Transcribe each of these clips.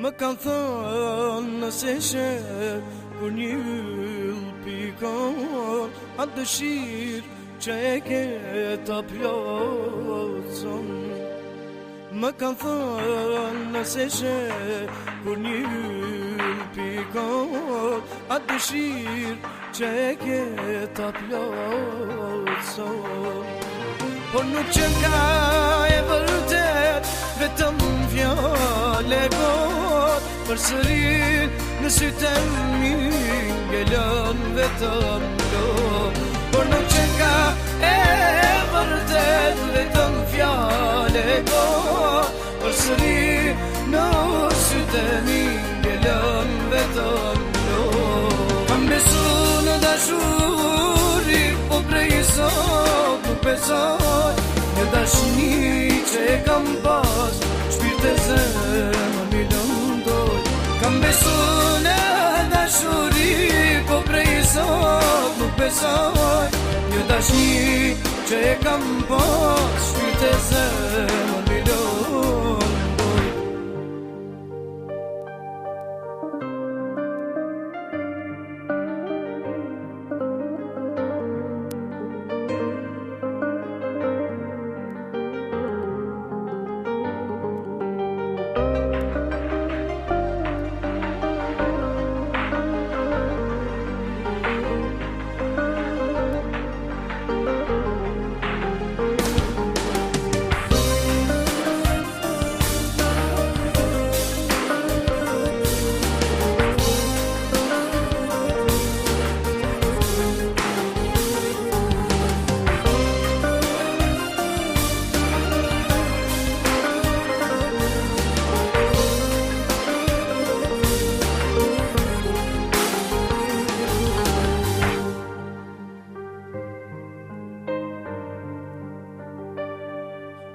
Më kanë thënë nëse shep kur një yll pikon, atë dëshirë që e ke ta plotson. Më kanë thënë nëse shep kur një yll pikon, atë dëshirë që e ke ta plotson. Por nuk që ka e vërtet, vetëm fjale kot, përsërin në sytë e mi ngelën vetëm lot. Por nuk që ka e vërtet, vetëm fjale kot, përsërin në sytë e mi ngelën vetëm lot. Kam besu në dashuri, po prej sot nuk besoj, një dashni që e kam pas, shpirt e zemër mi lëndoj. Kam besu në dashuri, po prej sot nuk besoj, një dashni që e kam pas, shpirt e zemër mi lëndoj.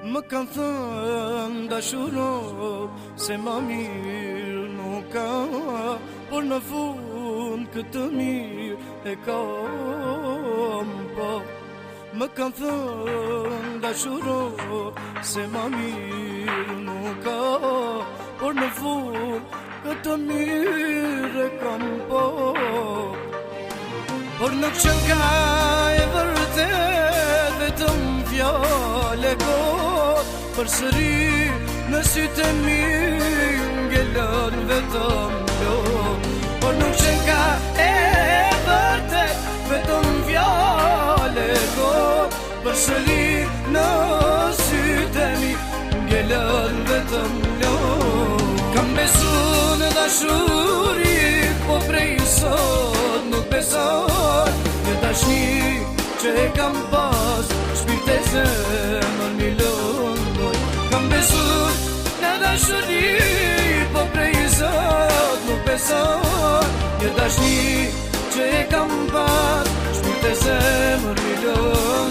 Më kanë thënë dashuro, se ma mirë nuk ka, por në fund këtë mirë e kam pa. Më kanë thënë dashuro, se ma mirë nuk ka, por në fund këtë mirë e kam pa. Por nuk që ka e vërtet, vetëm fjale kot, përsëri në sytë e mi ngelën vetëm lot. Por nuk që ka e vërtet, vetëm fjale kot, përsëri në sytë e mi ngelën vetëm lot. Kam besu në dashuri, po prej sot nuk besoj, një dashni që e kam pas, shpirt e zemër mi lëndoj. Kam besu në dashuri, po prej sot nuk besoj, një dashni që e kam pas, shpirt e zemër mi lëndoj.